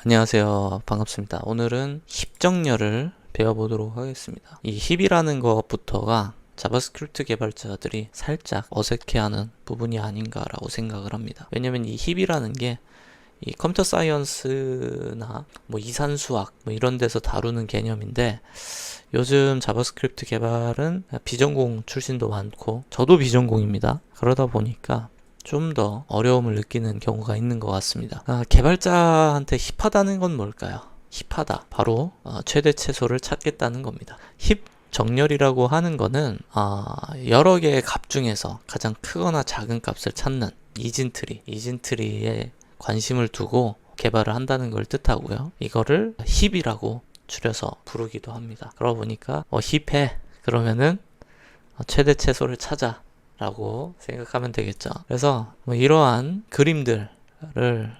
안녕하세요. 반갑습니다. 오늘은 힙 정렬을 배워보도록 하겠습니다. 이 힙이라는 것부터가 자바스크립트 개발자들이 살짝 어색해하는 부분이 아닌가라고 생각을 합니다. 왜냐면 이 힙이라는 게 이 컴퓨터 사이언스나 뭐 이산수학 뭐 이런 데서 다루는 개념인데, 요즘 자바스크립트 개발은 비전공 출신도 많고 저도 비전공입니다. 그러다 보니까 좀 더 어려움을 느끼는 경우가 있는 것 같습니다. 개발자한테 힙하다는 건 뭘까요? 힙하다. 바로 최대 최소를 찾겠다는 겁니다. 힙 정렬이라고 하는 거는 여러 개의 값 중에서 가장 크거나 작은 값을 찾는 이진트리에 관심을 두고 개발을 한다는 걸 뜻하고요. 이거를 힙이라고 줄여서 부르기도 합니다. 그러다 보니까 힙해 그러면은 최대 최소를 찾아 라고 생각하면 되겠죠. 그래서 이러한 그림들을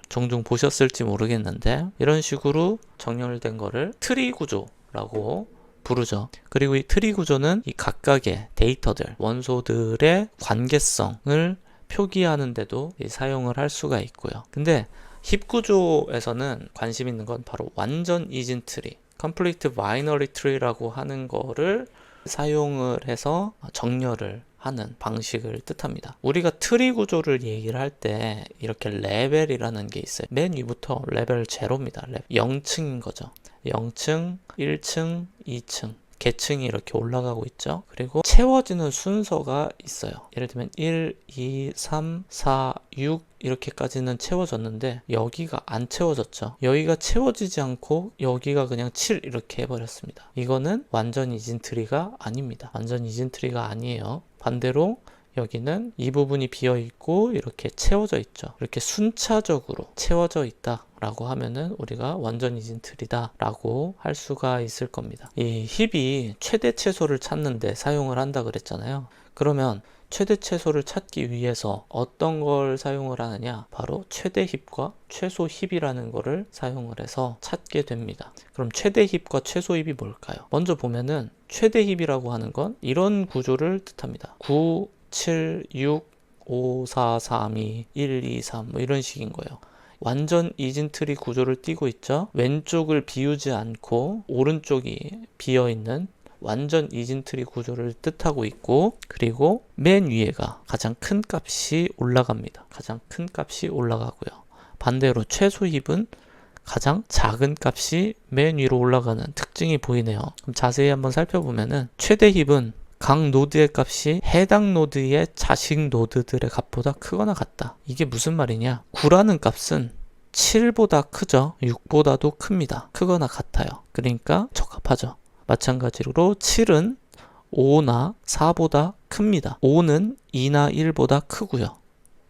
종종 보셨을지 모르겠는데, 이런 식으로 정렬된 거를 트리 구조라고 부르죠. 그리고 이 트리 구조는 이 각각의 데이터들, 원소들의 관계성을 표기하는 데도 사용을 할 수가 있고요. 근데 힙 구조에서는 관심 있는 건 바로 완전 이진 트리, Complete Binary Tree라고 하는 거를 사용을 해서 정렬을 하는 방식을 뜻합니다. 우리가 트리 구조를 얘기를 할 때 이렇게 레벨이라는 게 있어요. 맨 위부터 레벨 0입니다. 0층인 거죠. 0층, 1층, 2층 계층이 이렇게 올라가고 있죠. 그리고 채워지는 순서가 있어요. 예를 들면 1, 2, 3, 4, 6 이렇게까지는 채워졌는데 여기가 안 채워졌죠. 여기가 채워지지 않고 여기가 그냥 7 이렇게 해버렸습니다. 이거는 완전 이진 트리가 아닙니다. 완전 이진 트리가 아니에요. 반대로 여기는 이 부분이 비어 있고 이렇게 채워져 있죠. 이렇게 순차적으로 채워져 있다 라고 하면은 우리가 완전 이진 트리다 라고 할 수가 있을 겁니다. 이 힙이 최대 최소를 찾는데 사용을 한다 그랬잖아요. 그러면 최대 최소를 찾기 위해서 어떤 걸 사용을 하느냐? 바로 최대 힙과 최소 힙이라는 거를 사용을 해서 찾게 됩니다. 그럼 최대 힙과 최소 힙이 뭘까요? 먼저 보면은 최대 힙이라고 하는 건 이런 구조를 뜻합니다. 9, 7, 6, 5, 4, 3, 2, 1, 2, 3 뭐 이런 식인 거예요. 완전 이진트리 구조를 띠고 있죠. 왼쪽을 비우지 않고 오른쪽이 비어있는 완전 이진트리 구조를 뜻하고 있고, 그리고 맨 위에가 가장 큰 값이 올라갑니다. 가장 큰 값이 올라가고요. 반대로 최소 힙은 가장 작은 값이 맨 위로 올라가는 특징이 보이네요. 그럼 자세히 한번 살펴보면은 최대 힙은 각 노드의 값이 해당 노드의 자식 노드들의 값보다 크거나 같다. 이게 무슨 말이냐? 9라는 값은 7보다 크죠. 6보다도 큽니다. 크거나 같아요. 그러니까 적합하죠. 마찬가지로 7은 5나 4보다 큽니다. 5는 2나 1보다 크고요.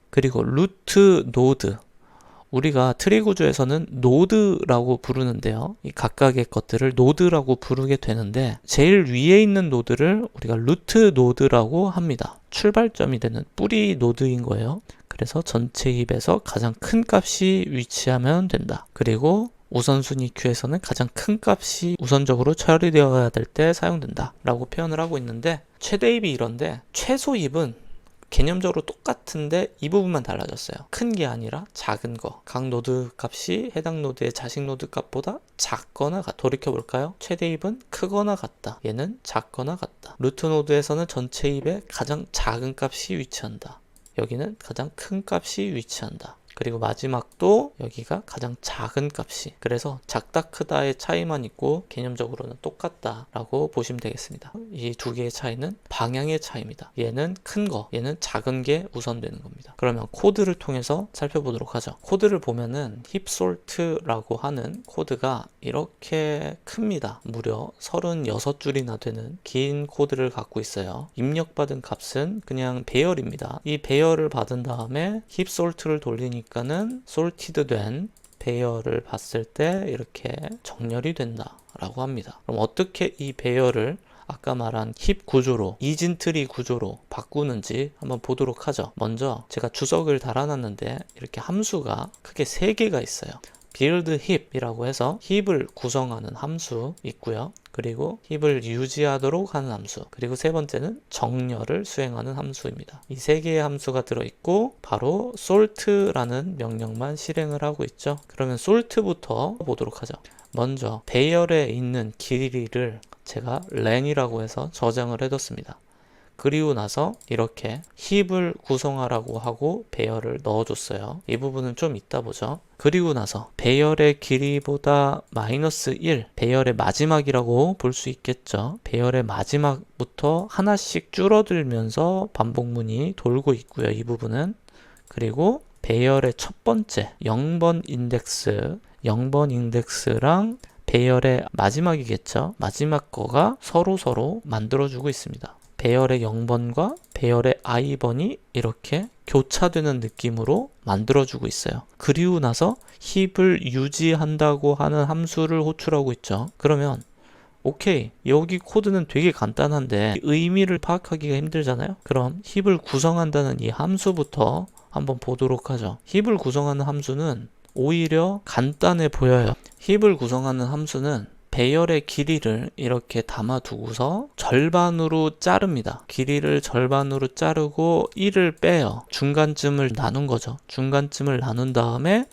그리고 루트 노드, 우리가 트리 구조에서는 노드라고 부르는데요. 이 각각의 것들을 노드라고 부르게 되는데, 제일 위에 있는 노드를 우리가 루트 노드라고 합니다. 출발점이 되는 뿌리 노드인 거예요. 그래서 전체 힙에서 가장 큰 값이 위치하면 된다. 그리고 우선순위 큐에서는 가장 큰 값이 우선적으로 처리되어야 될 때 사용된다 라고 표현을 하고 있는데, 최대 힙이 이런데 최소 힙은 개념적으로 똑같은데 이 부분만 달라졌어요. 큰 게 아니라 작은 거. 각 노드 값이 해당 노드의 자식 노드 값보다 작거나 같다. 돌이켜볼까요? 최대 힙은 크거나 같다. 얘는 작거나 같다. 루트 노드에서는 전체 힙의 가장 작은 값이 위치한다. 여기는 가장 큰 값이 위치한다. 그리고 마지막도 여기가 가장 작은 값이, 그래서 작다 크다의 차이만 있고 개념적으로는 똑같다라고 보시면 되겠습니다. 이 두 개의 차이는 방향의 차이입니다. 얘는 큰 거, 얘는 작은 게 우선되는 겁니다. 그러면 코드를 통해서 살펴보도록 하죠. 코드를 보면은 힙솔트라고 하는 코드가 이렇게 큽니다. 무려 36줄이나 되는 긴 코드를 갖고 있어요. 입력받은 값은 그냥 배열입니다. 이 배열을 받은 다음에 힙솔트를 돌리니까 는 솔티드 된 배열을 봤을 때 이렇게 정렬이 된다 라고 합니다. 그럼 어떻게 이 배열을 아까 말한 힙 구조로, 이진트리 구조로 바꾸는지 한번 보도록 하죠. 먼저 제가 주석을 달아놨는데 이렇게 함수가 크게 3개가 있어요. build heap이라고 해서 힙을 구성하는 함수 있고요. 그 그리고 힙을 유지하도록 하는 함수, 그리고 세 번째는 정렬을 수행하는 함수입니다. 이 세 개의 함수가 들어있고 바로 sort라는 명령만 실행을 하고 있죠. 그러면 sort부터 보도록 하죠. 먼저 배열에 있는 길이를 제가 len이라고 해서 저장을 해뒀습니다. 그리고 나서 이렇게 힙을 구성하라고 하고 배열을 넣어줬어요. 이 부분은 좀 이따 보죠. 그리고 나서 배열의 길이보다 -1, 배열의 마지막이라고 볼 수 있겠죠. 배열의 마지막부터 하나씩 줄어들면서 반복문이 돌고 있고요. 이 부분은. 그리고 배열의 첫 번째 0번 인덱스랑 배열의 마지막이겠죠. 마지막 거가 서로 만들어주고 있습니다. 배열의 0번과 배열의 i번이 이렇게 교차되는 느낌으로 만들어주고 있어요. 그리고 나서 힙을 유지한다고 하는 함수를 호출하고 있죠. 그러면 오케이, 여기 코드는 되게 간단한데 의미를 파악하기가 힘들잖아요. 그럼 힙을 구성한다는 이 함수부터 한번 보도록 하죠. 힙을 구성하는 함수는 오히려 간단해 보여요. 힙을 구성하는 함수는 배열의 길이를 이렇게 담아두고서 절반으로 자릅니다. 길이를 절반으로 자르고 1을 빼요. 중간쯤을 나눈 거죠. 중간쯤을 나눈 다음에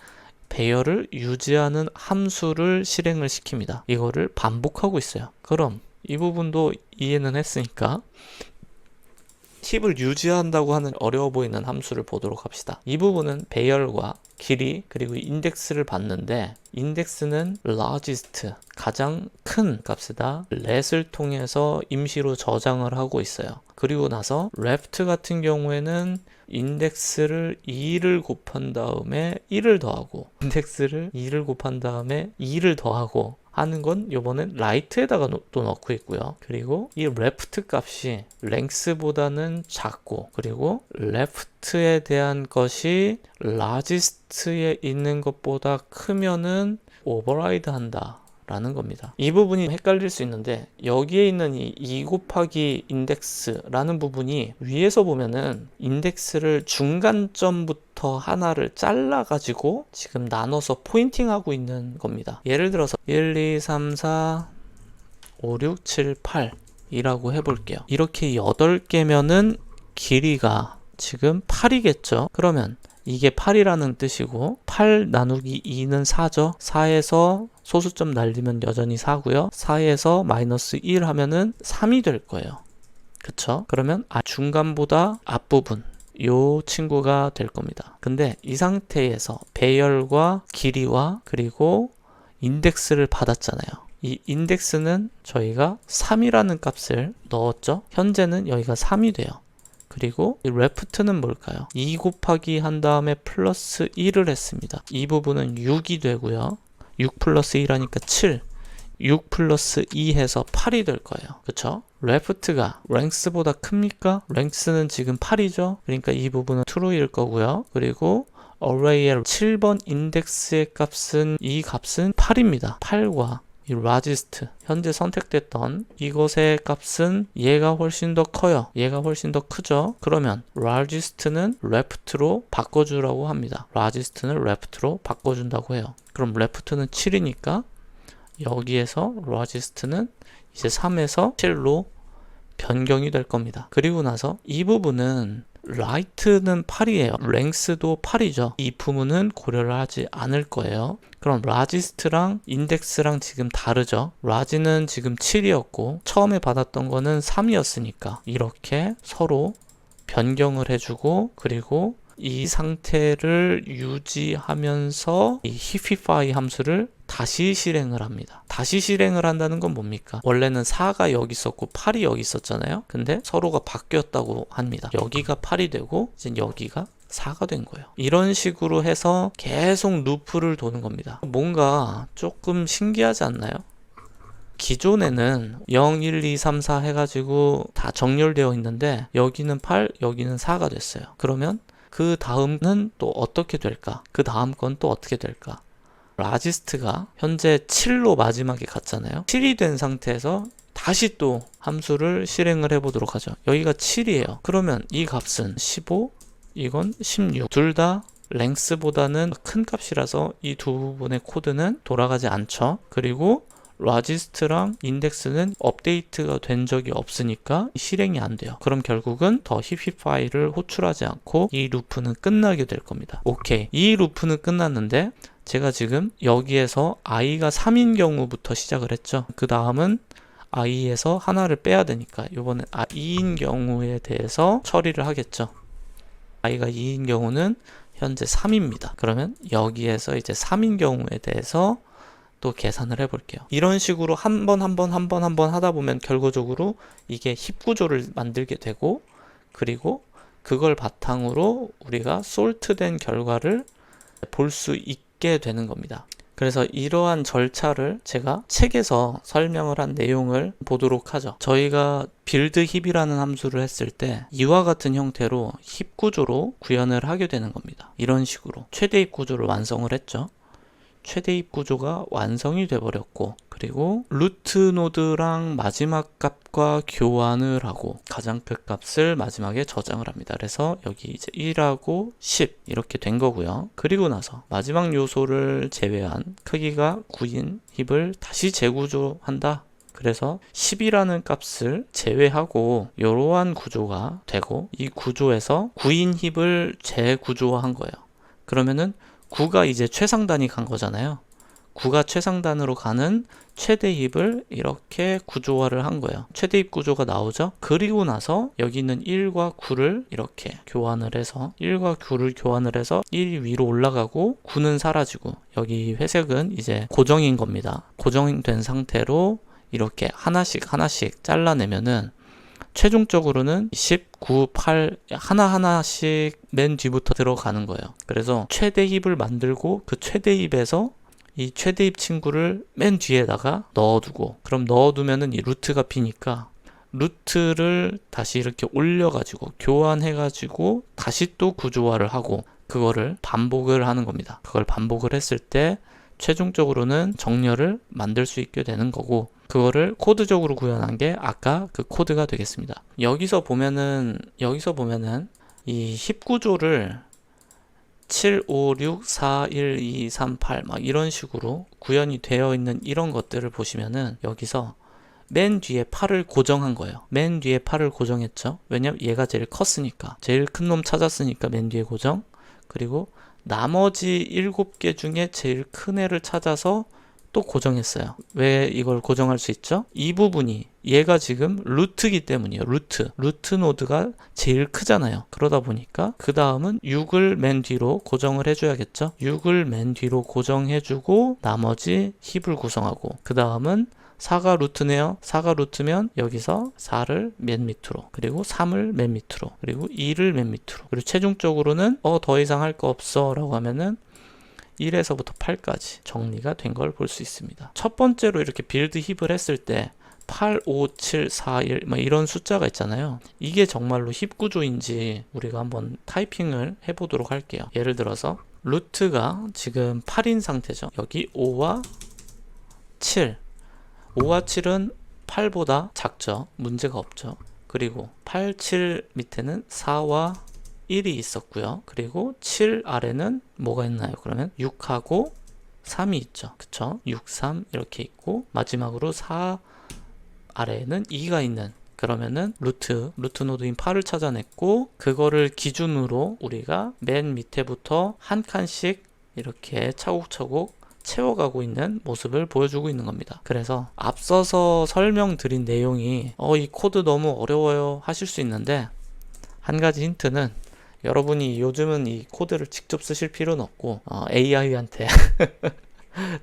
배열을 유지하는 함수를 실행을 시킵니다. 이거를 반복하고 있어요. 그럼 이 부분도 이해는 했으니까 힙을 유지한다고 하는 어려워 보이는 함수를 보도록 합시다. 이 부분은 배열과 길이 그리고 인덱스를 받는데 인덱스는 largest, 가장 큰 값에다 let을 통해서 임시로 저장을 하고 있어요. 그리고 나서 left 같은 경우에는 인덱스를 2를 곱한 다음에 1을 더하고 인덱스를 2를 곱한 다음에 2를 더하고 하는 건 요번엔 right에다가 또 넣고 있고요. 그리고 이 left 값이 length보다는 작고 그리고 left에 대한 것이 largest에 있는 것보다 크면은 override 한다 라는 겁니다. 이 부분이 헷갈릴 수 있는데 여기에 있는 이 2 곱하기 인덱스라는 부분이 위에서 보면은 인덱스를 중간점부터 하나를 잘라 가지고 지금 나눠서 포인팅하고 있는 겁니다. 예를 들어서 1, 2, 3, 4, 5, 6, 7, 8 이라고 해볼게요. 이렇게 8개면은 길이가 지금 8이겠죠. 그러면 이게 8이라는 뜻이고 8 나누기 2는 4죠. 4에서 소수점 날리면 여전히 4고요. 4에서 마이너스 1 하면은 3이 될 거예요. 그쵸? 그러면 중간보다 앞부분 요 친구가 될 겁니다. 근데 이 상태에서 배열과 길이와 그리고 인덱스를 받았잖아요. 이 인덱스는 저희가 3이라는 값을 넣었죠. 현재는 여기가 3이 돼요. 그리고 이 left는 뭘까요? 2 곱하기 한 다음에 플러스 1을 했습니다. 이 부분은 6이 되고요. 6 플러스 1 하니까 7. 6 플러스 2 해서 8이 될 거예요. 그쵸? left가 length보다 큽니까? length는 지금 8이죠? 그러니까 이 부분은 true일 거고요. 그리고 array의 7번 인덱스의 값은 이 값은 8입니다. 8과 이 largest, 현재 선택됐던 이것의 값은 얘가 훨씬 더 커요. 얘가 훨씬 더 크죠. 그러면 largest는 left로 바꿔주라고 합니다. largest는 left로 바꿔준다고 해요. 그럼 left는 7이니까 여기에서 largest는 이제 3에서 7로 변경이 될 겁니다. 그리고 나서 이 부분은 right는 8이에요. length도 8이죠. 이 부분은 고려를 하지 않을 거예요. 그럼 largest랑 index랑 지금 다르죠. large는 지금 7이었고 처음에 받았던 거는 3이었으니까 이렇게 서로 변경을 해주고 그리고 이 상태를 유지하면서 이 hifify 함수를 다시 실행을 합니다. 다시 실행을 한다는 건 뭡니까? 원래는 4가 여기 있었고 8이 여기 있었잖아요. 근데 서로가 바뀌었다고 합니다. 여기가 8이 되고 이제 여기가 4가 된 거예요. 이런 식으로 해서 계속 루프를 도는 겁니다. 뭔가 조금 신기하지 않나요? 기존에는 0, 1, 2, 3, 4 해가지고 다 정렬되어 있는데 여기는 8, 여기는 4가 됐어요. 그러면 그 다음은 또 어떻게 될까? 그 다음 건 또 어떻게 될까? largest가 현재 7로 마지막에 갔잖아요. 7이 된 상태에서 다시 또 함수를 실행을 해보도록 하죠. 여기가 7이에요. 그러면 이 값은 15, 이건 16. 둘 다 length보다는 큰 값이라서 이 두 부분의 코드는 돌아가지 않죠. 그리고 라지스트랑 인덱스는 업데이트가 된 적이 없으니까 실행이 안 돼요. 그럼 결국은 더 힙 파일을 호출하지 않고 이 루프는 끝나게 될 겁니다. 오케이, 이 루프는 끝났는데 제가 지금 여기에서 i가 3인 경우부터 시작을 했죠. 그 다음은 i에서 하나를 빼야 되니까 이번엔 2인 경우에 대해서 처리를 하겠죠. i가 2인 경우는 현재 3입니다. 그러면 여기에서 이제 3인 경우에 대해서 또 계산을 해볼게요. 이런 식으로 한 번 하다 보면 결과적으로 이게 힙 구조를 만들게 되고, 그리고 그걸 바탕으로 우리가 솔트된 결과를 볼 수 있게 되는 겁니다. 그래서 이러한 절차를 제가 책에서 설명을 한 내용을 보도록 하죠. 저희가 build 힙이라는 함수를 했을 때 이와 같은 형태로 힙 구조로 구현을 하게 되는 겁니다. 이런 식으로 최대 힙 구조를 완성을 했죠. 최대 힙 구조가 완성이 돼 버렸고, 그리고 루트 노드랑 마지막 값과 교환을 하고 가장 큰 값을 마지막에 저장을 합니다. 그래서 여기 이제 1하고 10 이렇게 된 거고요. 그리고 나서 마지막 요소를 제외한 크기가 9인 힙을 다시 재구조한다. 그래서 10이라는 값을 제외하고 이러한 구조가 되고, 이 구조에서 9인 힙을 재구조한 거예요. 그러면은 9가 이제 최상단이 간 거잖아요. 9가 최상단으로 가는 최대 힙을 이렇게 구조화를 한 거예요. 최대 힙 구조가 나오죠. 그리고 나서 여기 있는 1과 9를 이렇게 교환을 해서 1과 9를 교환을 해서 1이 위로 올라가고 9는 사라지고, 여기 회색은 이제 고정인 겁니다. 고정된 상태로 이렇게 하나씩 잘라내면은 최종적으로는 10, 9, 8 하나하나씩 맨 뒤부터 들어가는 거예요. 그래서 최대 힙을 만들고 그 최대 힙에서 이 최대 힙 친구를 맨 뒤에다가 넣어두고, 그럼 넣어두면은 이 루트가 비니까 루트를 다시 이렇게 올려가지고 교환해가지고 다시 또 구조화를 하고 그거를 반복을 하는 겁니다. 그걸 반복을 했을 때 최종적으로는 정렬을 만들 수 있게 되는 거고, 그거를 코드적으로 구현한 게 아까 그 코드가 되겠습니다. 여기서 보면은 이 힙 구조를 7, 5, 6, 4, 1, 2, 3, 8 막 이런 식으로 구현이 되어 있는 이런 것들을 보시면은 여기서 맨 뒤에 8을 고정한 거예요. 맨 뒤에 8을 고정했죠. 왜냐면 얘가 제일 컸으니까. 제일 큰 놈 찾았으니까 맨 뒤에 고정. 그리고 나머지 7개 중에 제일 큰 애를 찾아서 또 고정했어요. 왜 이걸 고정할 수 있죠? 이 부분이 얘가 지금 루트이기 때문이에요. 루트 노드가 제일 크잖아요. 그러다 보니까 그 다음은 6을 맨 뒤로 고정을 해줘야겠죠. 6을 맨 뒤로 고정해주고 나머지 힙을 구성하고, 그 다음은 4가 루트네요. 4가 루트면 여기서 4를 맨 밑으로, 그리고 3을 맨 밑으로, 그리고 2를 맨 밑으로, 그리고 최종적으로는 더 이상 할 거 없어 라고 하면은 1에서부터 8까지 정리가 된 걸 볼 수 있습니다. 첫 번째로 이렇게 빌드 힙을 했을 때 8, 5, 7, 4, 1 이런 숫자가 있잖아요. 이게 정말로 힙 구조인지 우리가 한번 타이핑을 해보도록 할게요. 예를 들어서 루트가 지금 8인 상태죠. 여기 5와 7, 5와 7은 8보다 작죠. 문제가 없죠. 그리고 8, 7 밑에는 4와 1이 있었고요. 그리고 7 아래는 뭐가 있나요? 그러면 6하고 3이 있죠. 그쵸? 6, 3 이렇게 있고, 마지막으로 4 아래에는 2가 있는, 그러면은 루트 노드인 8을 찾아냈고, 그거를 기준으로 우리가 맨 밑에부터 한 칸씩 이렇게 차곡차곡 채워가고 있는 모습을 보여주고 있는 겁니다. 그래서 앞서서 설명드린 내용이 이 코드 너무 어려워요 하실 수 있는데, 한 가지 힌트는 여러분이 요즘은 이 코드를 직접 쓰실 필요는 없고 AI한테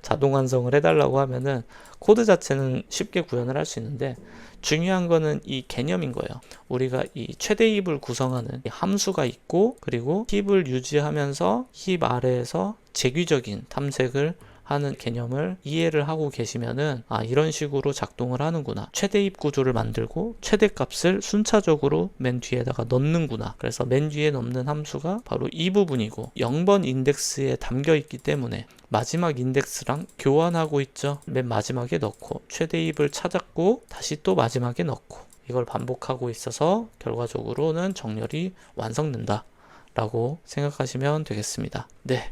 자동 완성을 해달라고 하면은 코드 자체는 쉽게 구현을 할 수 있는데, 중요한 거는 이 개념인 거예요. 우리가 이 최대 힙을 구성하는 함수가 있고, 그리고 힙을 유지하면서 힙 아래에서 재규적인 탐색을 하는 개념을 이해를 하고 계시면은 이런 식으로 작동을 하는구나. 최대 힙 구조를 만들고 최대 값을 순차적으로 맨 뒤에다가 넣는구나. 그래서 맨 뒤에 넣는 함수가 바로 이 부분이고, 0번 인덱스에 담겨 있기 때문에 마지막 인덱스랑 교환하고 있죠. 맨 마지막에 넣고 최대 힙을 찾았고 다시 또 마지막에 넣고, 이걸 반복하고 있어서 결과적으로는 정렬이 완성된다 라고 생각하시면 되겠습니다. 네,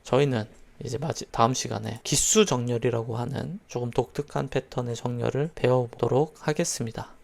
저희는 이제 다음 시간에 기수 정렬이라고 하는 조금 독특한 패턴의 정렬을 배워보도록 하겠습니다.